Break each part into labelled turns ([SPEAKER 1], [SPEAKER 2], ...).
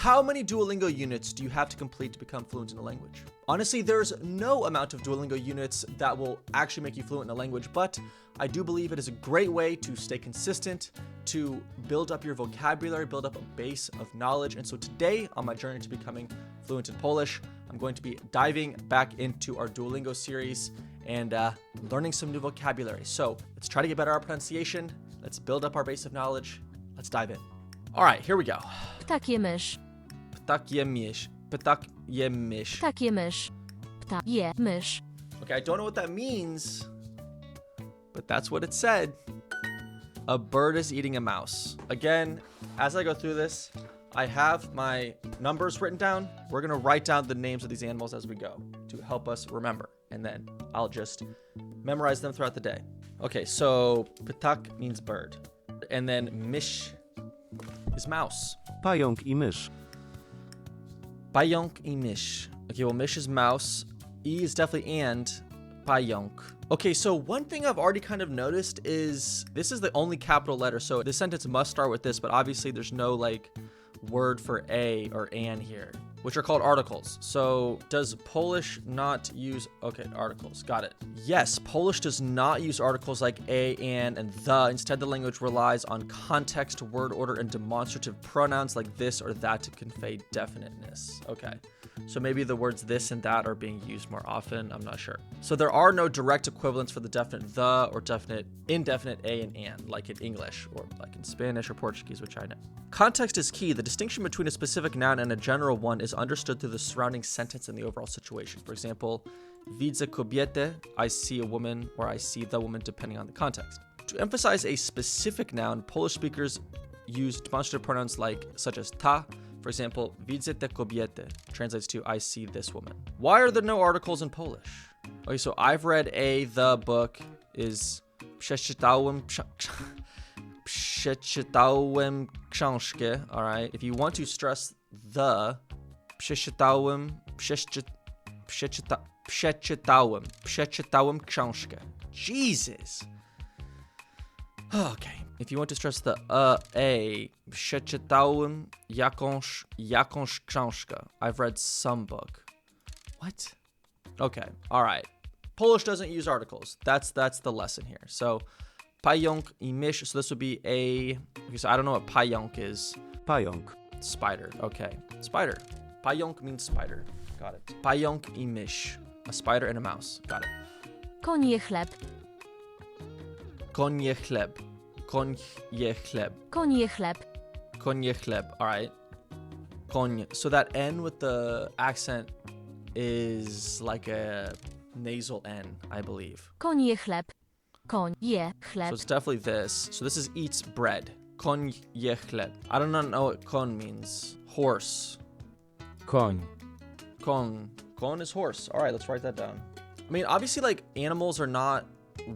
[SPEAKER 1] How many Duolingo units do you have to complete to become fluent in a language? Honestly, there's no amount of Duolingo units that will actually make you fluent in a language, but I do believe it is a great way to stay consistent, to build up your vocabulary, build up a base of knowledge. And so today, on my journey to becoming fluent in Polish, I'm going to be diving back into our Duolingo series and learning some new vocabulary. So let's try to get better at our pronunciation. Let's build up our base of knowledge. Let's dive in. All right, here we go.
[SPEAKER 2] Ptakie mysz.
[SPEAKER 1] Ptakie mysz. Ptakie mysz.
[SPEAKER 2] Ptakie mysz. Ptakie mysz.
[SPEAKER 1] Okay, I don't know what that means, but that's what it said. A bird is eating a mouse. Again, as I go through this, I have my numbers written down. We're going to write down the names of these animals as we go to help us remember. And then I'll just memorize them throughout the day. Okay, so ptak means bird. And then mysz is mouse.
[SPEAKER 3] Pająk i mysz.
[SPEAKER 1] Pająk i mysz. Okay, well, mysz is mouse. E is definitely and. Pająk. Okay, so one thing I've already kind of noticed is this is the only capital letter. So this sentence must start with this, but obviously there's no like word for a or an here, which are called articles. So does Polish not use, okay, articles, got it. Yes, Polish does not use articles like a, and the. Instead, the language relies on context, word order, and demonstrative pronouns like this or that to convey definiteness. Okay, so maybe the words this and that are being used more often, I'm not sure. So there are no direct equivalents for the definite the or definite indefinite a and, like in English or like in Spanish or Portuguese, which I know. Context is key. The distinction between a specific noun and a general one is understood through the surrounding sentence and the overall situation. For example, widzę kobietę, I see a woman, or I see the woman, depending on the context. To emphasize a specific noun, Polish speakers use demonstrative pronouns such as ta. For example, widzę tę kobietę translates to I see this woman. Why are there no articles in Polish? Okay, so I've read the book is przeczytałem książkę, all right? If you want to stress the, przeczytałem książkę. Jesus. Okay. If you want to stress the przeczytałem jakąś książkę. I've read some book. What? Okay. All right. Polish doesn't use articles. That's the lesson here. So pająk i mysz. So this would be a. Okay, so I don't know what pająk is.
[SPEAKER 3] Pająk.
[SPEAKER 1] Spider. Okay. Spider. Pająk means spider. Got it. Pająk i mysz. A spider and a mouse. Got it.
[SPEAKER 2] Konie chleb.
[SPEAKER 1] Konie chleb. Konie chleb.
[SPEAKER 2] Konie chleb.
[SPEAKER 1] Konie chleb. All right. Konie. So that N with the accent is like a nasal N, I believe.
[SPEAKER 2] Konie chleb. Konie chleb.
[SPEAKER 1] So it's definitely this. So this is eats bread. Konie chleb. I don't know what kon means. Horse.
[SPEAKER 3] Koń.
[SPEAKER 1] Kon. Kon is horse. All right, let's write that down. I mean, obviously, like, animals are not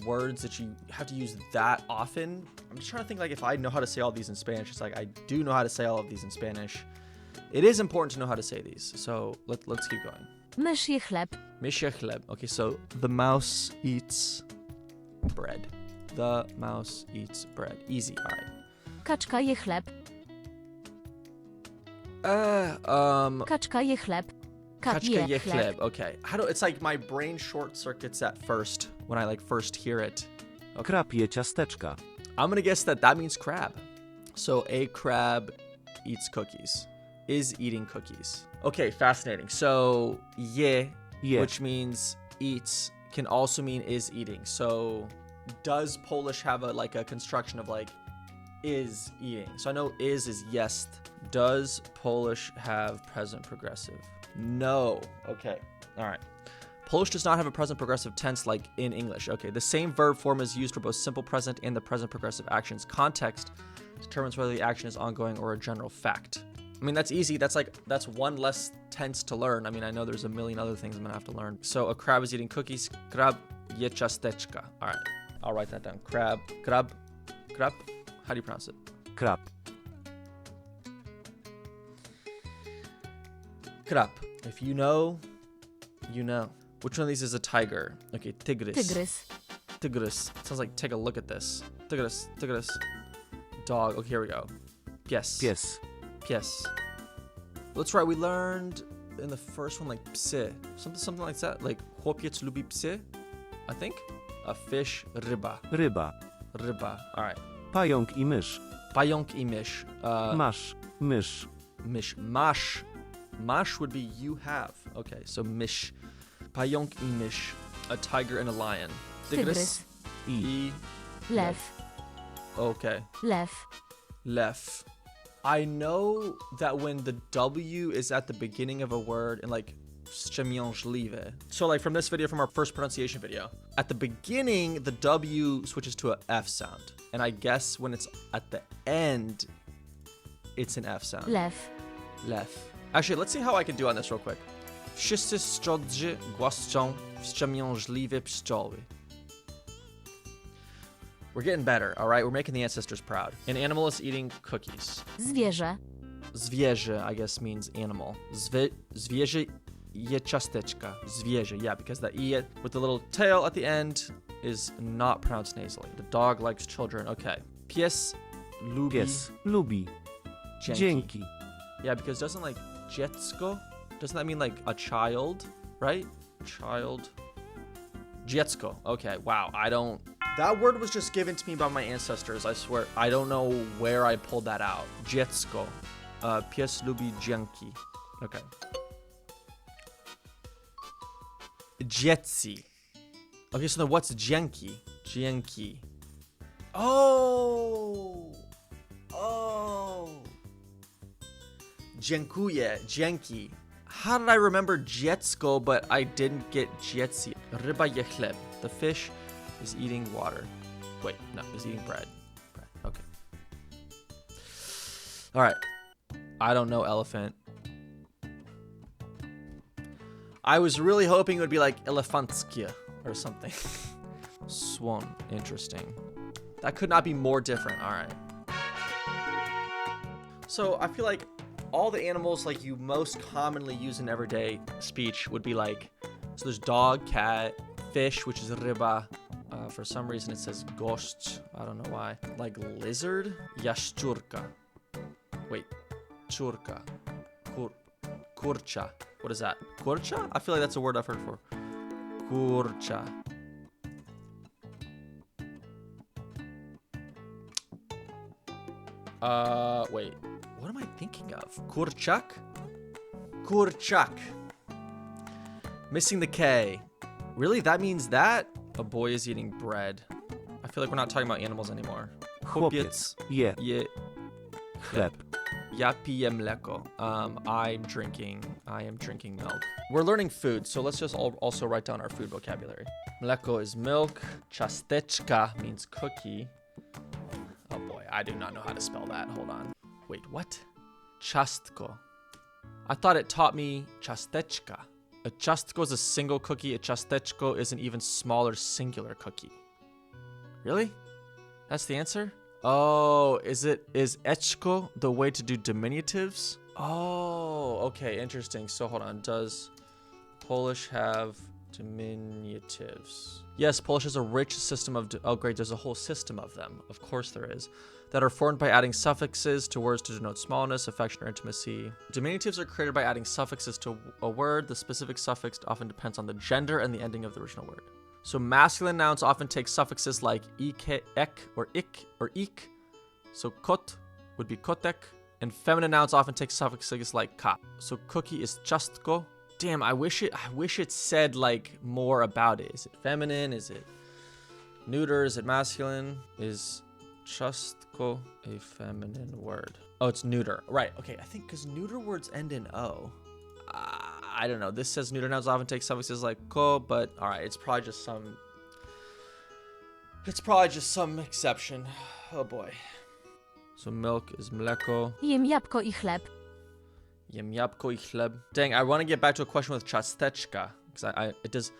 [SPEAKER 1] words that you have to use that often. I'm just trying to think, like, if I know how to say all these in Spanish. It's like I do know how to say all of these in Spanish. It is important to know how to say these. So let's keep going.
[SPEAKER 2] Mysz je chleb.
[SPEAKER 1] Mysz je chleb. Okay, so the mouse eats bread. The mouse eats bread. Easy. All right.
[SPEAKER 2] Kaczka je chleb. Kaczka je chleb.
[SPEAKER 1] Kaczka je chleb. Okay. It's like my brain short circuits at first when I first hear it. Okay.
[SPEAKER 3] Krab je ciasteczka.
[SPEAKER 1] I'm gonna guess that means crab. So a crab eats cookies. Is eating cookies. Okay, fascinating. So je, which means eats, can also mean is eating. So does Polish have a construction of is eating? So I know is yes. Does Polish have present progressive? No. Okay. All right. Polish does not have a present progressive tense like in English. Okay. The same verb form is used for both simple present and the present progressive actions. Context determines whether the action is ongoing or a general fact. I mean, that's easy. That's one less tense to learn. I mean, I know there's a million other things I'm gonna have to learn. So a crab is eating cookies. Krab je ciasteczka. All right. I'll write that down. Crab. How do you pronounce it?
[SPEAKER 3] Krab.
[SPEAKER 1] Krab. If you know, you know. Which one of these is a tiger? Okay, tygrys. Tygrys. Sounds like take a look at this. Tygrys. Dog. Okay, here we go. Pies.
[SPEAKER 3] Pies.
[SPEAKER 1] Pies. That's right. We learned in the first one like psy, something like that. Like chłopiec lubi psy, I think. A fish, ryba.
[SPEAKER 3] Ryba.
[SPEAKER 1] Ryba. All right.
[SPEAKER 3] Pająk i mysz.
[SPEAKER 1] Pająk i mysz.
[SPEAKER 3] Masz. Mysz.
[SPEAKER 1] Mysz. Masz. Masz would be you have. Okay, so mysz. Pająk i mysz. A tiger and a lion.
[SPEAKER 2] Tygrys.
[SPEAKER 1] I.
[SPEAKER 2] Lew.
[SPEAKER 1] Okay.
[SPEAKER 2] Lew.
[SPEAKER 1] Lew. I know that when the W is at the beginning of a word in like wstrzemięźliwe. So like from this video, from our first pronunciation video, at the beginning, the W switches to a F sound. And I guess when it's at the end, it's an F sound.
[SPEAKER 2] Lew.
[SPEAKER 1] Lew. Actually, let's see how I can do on this real quick. Wszyscy szczodrzy głaszczą wstrzemięźliwe pszczoły. We're getting better, all right? We're making the ancestors proud. An animal is eating cookies.
[SPEAKER 2] Zwierzę.
[SPEAKER 1] Zwierzę, I guess, means animal. Zwierzę je ciasteczka. Zwierzę, yeah, because that E with the little tail at the end is not pronounced nasally. The dog likes children. Okay. Pies lubi
[SPEAKER 3] Pies. Lubi.
[SPEAKER 1] dzięki.
[SPEAKER 3] Dzięki.
[SPEAKER 1] Yeah, because doesn't like dziecko, doesn't that mean like a child, right? Child. Dziecko. Okay, wow. That word was just given to me by my ancestors, I swear. I don't know where I pulled that out. Dziecko. Pies lubi dzięki. Okay. Dzieci. Okay, so then what's dzięki? Dzięki. Oh! Dziękuję, dzięki. How did I remember dziecko, but I didn't get dzieci? Ryba je chleb. The fish is eating water. Wait, no, is eating bread. Bread, okay. All right. I don't know elephant. I was really hoping it would be like elefantskia or something. Swan, interesting. That could not be more different. All right. So I feel like all the animals like you most commonly use in everyday speech would be like, so there's dog, cat, fish, which is ryba. For some reason it says gość. I don't know why. Like lizard, jaszczurka. Wait, czurka. Kurcza. What is that? Kurcza? I feel like that's a word I've heard before. Kurcza. Wait. What am I thinking of? Kurczak? Kurczak. Missing the K. Really? That means that? A boy is eating bread. I feel like we're not talking about animals anymore.
[SPEAKER 3] Chłopiec je
[SPEAKER 1] Je
[SPEAKER 3] chleb.
[SPEAKER 1] Ja piję mleko. I am drinking milk. We're learning food, so let's just also write down our food vocabulary. Mleko is milk. Ciasteczka means cookie. Oh boy, I do not know how to spell that. Hold on. Wait, what? Ciastko. I thought it taught me ciasteczka. A ciastko is a single cookie. A ciasteczko is an even smaller singular cookie. Really? That's the answer? Oh, is eczko the way to do diminutives? Oh, okay, interesting. So hold on. Does Polish have diminutives? Yes, Polish has a rich system of, oh great, there's a whole system of them. Of course there is. That are formed by adding suffixes to words to denote smallness, affection, or intimacy. Diminutives are created by adding suffixes to a word. The specific suffix often depends on the gender and the ending of the original word. So masculine nouns often take suffixes like ik, ek, or ik, or ik. So kot would be kotek. And feminine nouns often take suffixes like ka. So cookie is ciastko. Damn, I wish it said like more about it. Is it feminine? Is it neuter? Is it masculine? Is ciastko a feminine word? Oh, it's neuter. Right. Okay. I think because neuter words end in O. I don't know. This says neuter nouns often take suffixes like ko, but all right. It's probably just some exception. Oh boy. So milk is mleko.
[SPEAKER 2] Jem jabłko I chleb.
[SPEAKER 1] Jem jabłko I chleb. Dang, I want to get back to a question with ciasteczka because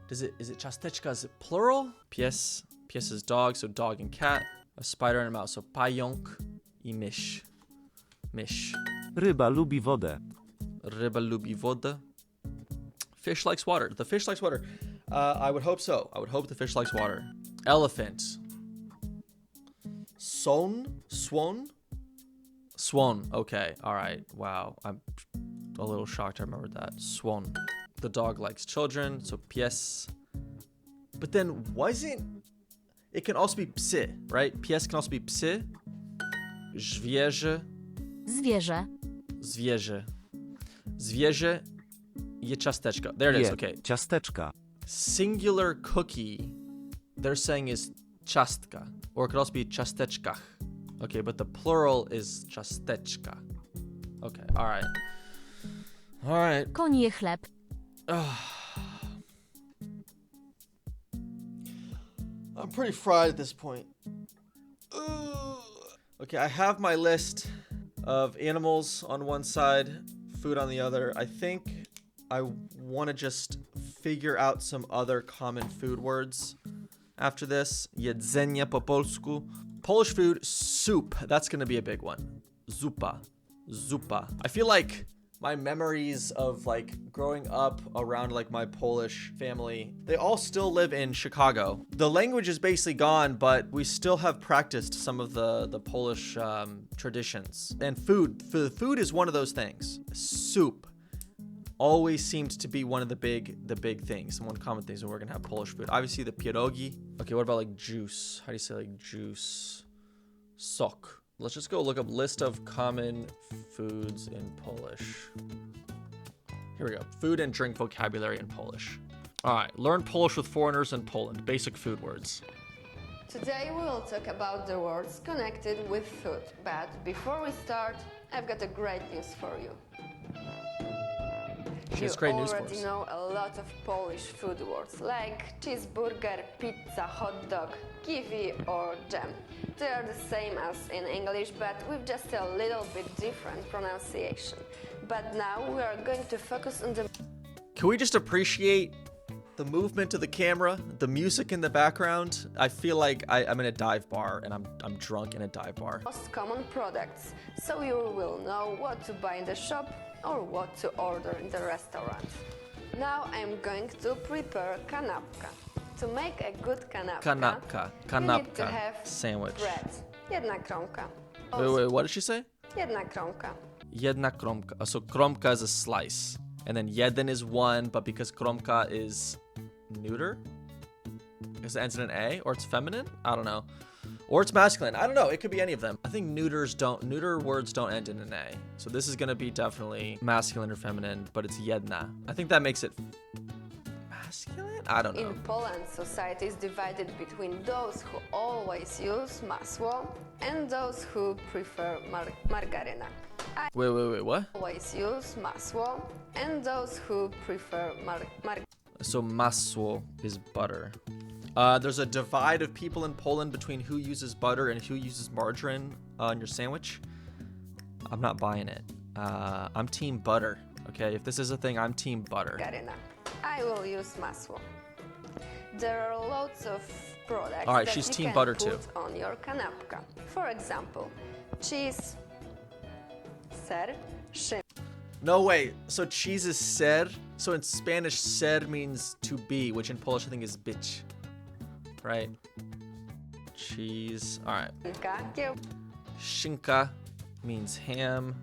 [SPEAKER 1] is it ciasteczka? Is it plural? Pies is dog, so dog and cat. A spider and a mouse, so pająk I mysz. Mysz.
[SPEAKER 3] Ryba lubi wodę.
[SPEAKER 1] Ryba lubi wodę. Fish likes water. The fish likes water. I would hope so. I would hope the fish likes water. Elephant. Swan. Swan. Okay. All right. Wow. I'm a little shocked I remembered that. Swan. The dog likes children, so pies. But then wasn't... It can also be psy, right? Pies can also be psy. Zwierzę.
[SPEAKER 2] Zwierzę.
[SPEAKER 1] Zwierzę. Zwierzę je ciasteczko. There it is.
[SPEAKER 3] Je.
[SPEAKER 1] Okay.
[SPEAKER 3] Ciasteczka.
[SPEAKER 1] Singular cookie, they're saying is ciastka. Or it could also be ciasteczkach. Okay, but the plural is ciasteczka. Okay, all right. All right.
[SPEAKER 2] Koń je chleb.
[SPEAKER 1] I'm pretty fried at this point. Okay, I have my list of animals on one side, food on the other. I think I want to just figure out some other common food words after this. Jedzenie po polsku. Polish food, soup. That's going to be a big one. Zupa. Zupa. I feel like my memories of like growing up around like my Polish family, they all still live in Chicago. The language is basically gone, but we still have practiced some of the Polish traditions. And food is one of those things. Soup always seemed to be one of the big things, one common things when we're gonna have Polish food. Obviously the pierogi. Okay, what about like juice? How do you say like juice? Sok. Let's just go look up list of common foods in Polish. Here we go. Food and drink vocabulary in Polish. All right, learn Polish with foreigners in Poland. Basic food words.
[SPEAKER 4] Today we will talk about the words connected with food. But before we start, I've got a great news for you.
[SPEAKER 1] She has great
[SPEAKER 4] You
[SPEAKER 1] news for
[SPEAKER 4] already
[SPEAKER 1] us.
[SPEAKER 4] know a lot of Polish food words like cheeseburger, pizza, hot dog, kiwi or jam. They are the same as in English, but with just a little bit different pronunciation. But now we are going to focus on the
[SPEAKER 1] Can we just appreciate the movement of the camera, the music in the background? I feel like I'm in a dive bar and I'm drunk in a dive bar.
[SPEAKER 4] most common products, so you will know what to buy in the shop or what to order in the restaurant. Now I'm going to prepare kanapka. To make a good kanapka, you need to
[SPEAKER 1] Kanapka.
[SPEAKER 4] have
[SPEAKER 1] Sandwich.
[SPEAKER 4] bread. Jedna kromka.
[SPEAKER 1] Wait, what did she say?
[SPEAKER 4] Jedna kromka.
[SPEAKER 1] Jedna kromka. So kromka is a slice. And then jeden is one, but because kromka is neuter? Because it ends in an A? Or it's feminine? I don't know. Or it's masculine. I don't know. It could be any of them. I think neuter words don't end in an A. So this is going to be definitely masculine or feminine, but it's jedna. I think that makes it masculine? I don't know.
[SPEAKER 4] In Poland, society is divided between those who always use masło and those who prefer margarina. I
[SPEAKER 1] Wait, what?
[SPEAKER 4] always use masło and those who prefer margarina.
[SPEAKER 1] So masło is butter. There's a divide of people in Poland between who uses butter and who uses margarine on your sandwich. I'm not buying it. I'm team butter. Okay, if this is a thing, I'm team butter.
[SPEAKER 4] I will use masło. There are lots of products
[SPEAKER 1] All right,
[SPEAKER 4] that
[SPEAKER 1] she's
[SPEAKER 4] you
[SPEAKER 1] team
[SPEAKER 4] can
[SPEAKER 1] butter
[SPEAKER 4] put
[SPEAKER 1] too.
[SPEAKER 4] on your kanapka. For example, cheese, ser, szynka.
[SPEAKER 1] No way. So cheese is ser. So in Spanish, ser means to be, which in Polish I think is bitch. Right? Cheese. All right. Szynka means ham.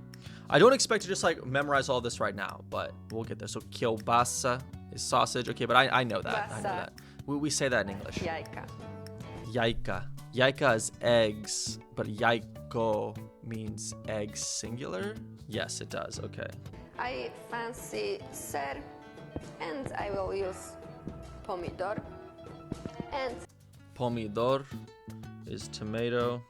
[SPEAKER 1] I don't expect to just like memorize all this right now, but we'll get there. So kielbasa is sausage. Okay, but I know that. I know that. We say that in English.
[SPEAKER 4] Jajka.
[SPEAKER 1] Jajka. Jajka is eggs, but jajko means eggs singular? Yes, it does. Okay.
[SPEAKER 4] I fancy ser and I will use pomidor and
[SPEAKER 1] Pomidor is tomato.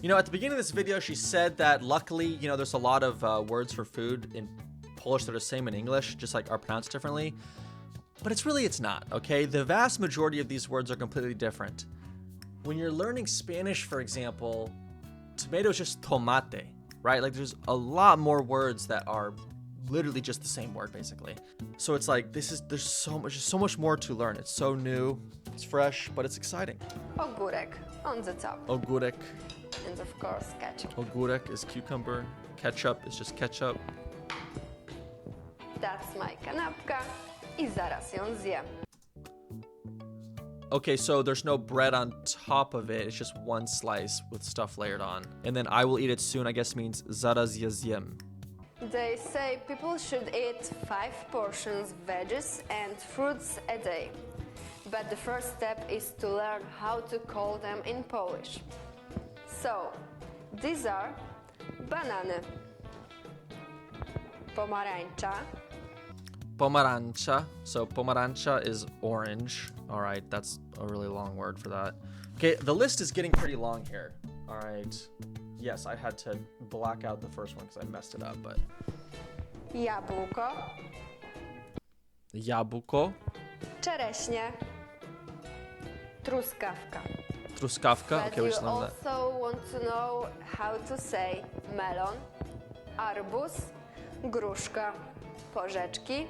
[SPEAKER 1] You know, at the beginning of this video, she said that luckily, you know, there's a lot of words for food in Polish that are the same in English, just like are pronounced differently. But it's not, okay? The vast majority of these words are completely different. When you're learning Spanish, for example, tomato is just tomate, right? Like there's a lot more words that are literally just the same word, basically. So it's like, there's so much more to learn. It's so new, it's fresh, but it's exciting.
[SPEAKER 4] ogórek on the top.
[SPEAKER 1] Ogórek.
[SPEAKER 4] And of course ketchup.
[SPEAKER 1] Ogórek is cucumber. Ketchup is just ketchup.
[SPEAKER 4] That's my kanapka i zaraz ją zjem.
[SPEAKER 1] Okay, so there's no bread on top of it. It's just one slice with stuff layered on. And then I will eat it soon, I guess means zaraz je zjem.
[SPEAKER 4] They say people should eat 5 portions veggies and fruits a day. But the first step is to learn how to call them in Polish. So, these are banany, pomarańcza,
[SPEAKER 1] Pomarańcza. So pomarańcza is orange. All right, that's a really long word for that. Okay, the list is getting pretty long here. All right. Yes, I had to black out the first one because I messed it up, but
[SPEAKER 4] jabłko,
[SPEAKER 1] jabłko,
[SPEAKER 4] czereśnie, truskawka.
[SPEAKER 1] truskawka.
[SPEAKER 4] But
[SPEAKER 1] Okay, we
[SPEAKER 4] you
[SPEAKER 1] just learned that.
[SPEAKER 4] also want to know how to say melon, arbuz, gruszka, porzeczki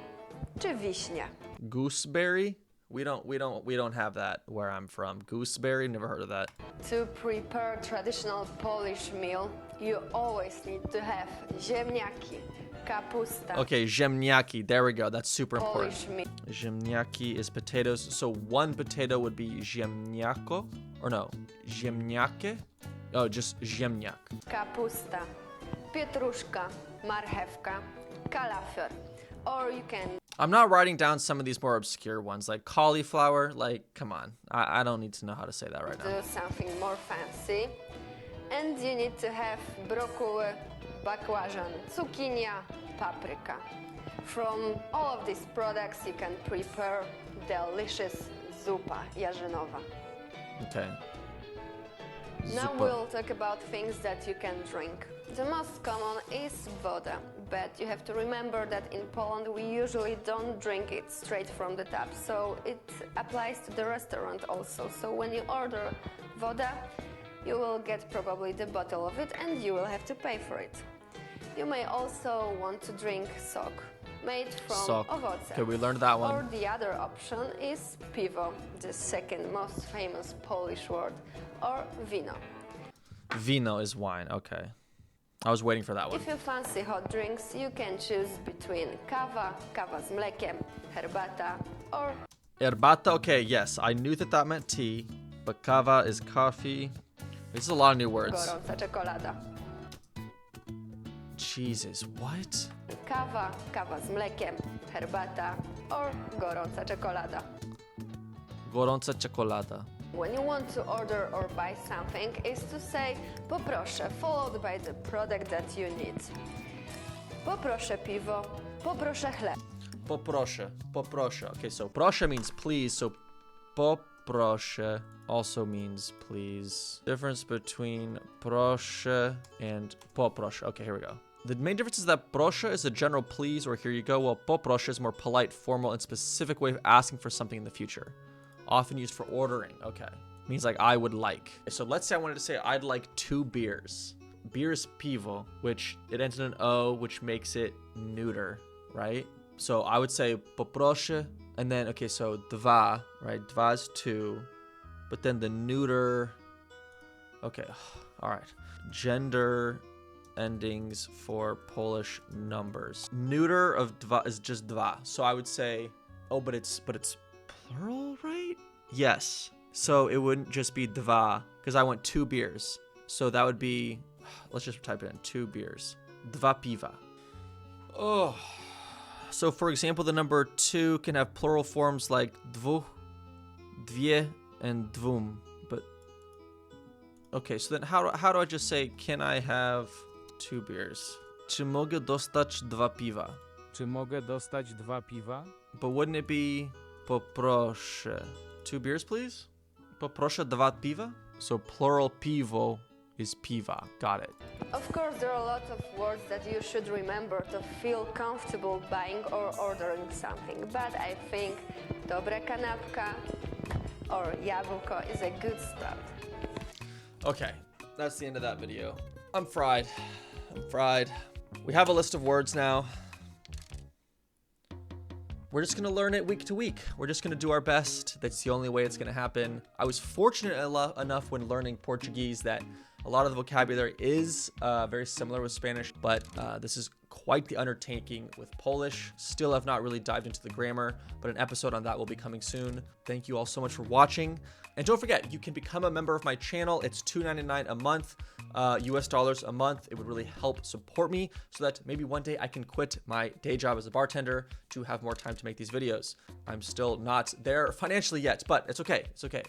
[SPEAKER 4] czy wiśnia.
[SPEAKER 1] Gooseberry? We don't have that where I'm from. Gooseberry, never heard of that.
[SPEAKER 4] To prepare traditional Polish meal, you always need to have ziemniaki, kapusta.
[SPEAKER 1] Okay, ziemniaki. There we go. That's super
[SPEAKER 4] Polish
[SPEAKER 1] important.
[SPEAKER 4] meal.
[SPEAKER 1] Ziemniaki is potatoes. So one potato would be ziemniako, or no, ziemniakie? Oh, just ziemniak.
[SPEAKER 4] Kapusta, pietruszka, marchewka, kalafior. Or you can
[SPEAKER 1] I'm not writing down some of these more obscure ones, like cauliflower. Like, come on. I don't need to know how to say that right now.
[SPEAKER 4] do something more fancy. And you need to have brokuły, bakłażan, cukinia, paprika. From all of these products you can prepare delicious zupa jarzynowa.
[SPEAKER 1] Okay.
[SPEAKER 4] Now
[SPEAKER 1] Zupa.
[SPEAKER 4] we'll talk about things that you can drink. The most common is woda, but you have to remember that in Poland we usually don't drink it straight from the tap, so it applies to the restaurant also. So when you order woda, you will get probably the bottle of it and you will have to pay for it. You may also want to drink sok, made from
[SPEAKER 1] Sok.
[SPEAKER 4] owoce.
[SPEAKER 1] Okay, we learned that
[SPEAKER 4] Or
[SPEAKER 1] one.
[SPEAKER 4] the other option is piwo, the second most famous Polish word, or wino.
[SPEAKER 1] Vino is wine. Okay. I was waiting for that one.
[SPEAKER 4] If you fancy hot drinks, you can choose between kawa, kawa z mlekiem, herbata, or
[SPEAKER 1] Herbata. Okay, yes. I knew that meant tea, but kava is coffee. This is a lot of new words.
[SPEAKER 4] gorąca czekolada.
[SPEAKER 1] Jesus, what?
[SPEAKER 4] Kawa, kawa z mlekiem, herbata, or gorąca czekolada.
[SPEAKER 1] Gorąca czekolada.
[SPEAKER 4] When you want to order or buy something is to say poproszę, followed by the product that you need. Poproszę piwo, poproszę chleb.
[SPEAKER 1] Poproszę. Poproszę. Okay, so proszę means please, so poproszę also means please. Difference between proszę and poproszę. Okay, here we go. The main difference is that proszę is a general please or here you go, while poproszę is more polite, formal, and specific way of asking for something in the future. Often used for ordering. Okay. Means like I would like. So let's say I wanted to say I'd like 2 beers. Beer is piwo, which it ends in an O, which makes it neuter, right? So I would say poproszę, and then, okay, so dwa, right? Dwa is 2, but then the neuter, okay, all right. Gender endings for Polish numbers. Neuter of dwa is just dwa. So I would say, oh, but it's plural, right? Yes. So it wouldn't just be dwa, because I want 2 beers. So that would be, let's just type it in, 2 beers. Dwa piwa. Oh. So for example, the number 2 can have plural forms like dwóch, dwie, and dwóm. But, okay, so then how do I just say, can I have 2 beers? Czy mogę dostać 2 piwa?
[SPEAKER 5] Czy mogę dostać 2 piwa?
[SPEAKER 1] But wouldn't it be poproszę? 2 beers, please? Poproszę 2 piwa? So plural piwo is piwa. Got it.
[SPEAKER 4] Of course, there are a lot of words that you should remember to feel comfortable buying or ordering something, but I think dobra kanapka or jabłko is a good start.
[SPEAKER 1] Okay, that's the end of that video. I'm fried. We have a list of words now. We're just gonna learn it week to week. We're just gonna do our best. That's the only way it's gonna happen. I was fortunate enough when learning Portuguese that a lot of the vocabulary is very similar with Spanish, but this is quite the undertaking with Polish. Still have not really dived into the grammar, but an episode on that will be coming soon. Thank you all so much for watching. And don't forget, you can become a member of my channel. It's $2.99 a month, US dollars a month. It would really help support me so that maybe one day I can quit my day job as a bartender to have more time to make these videos. I'm still not there financially yet, but it's okay. It's okay.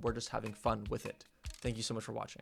[SPEAKER 1] We're just having fun with it. Thank you so much for watching.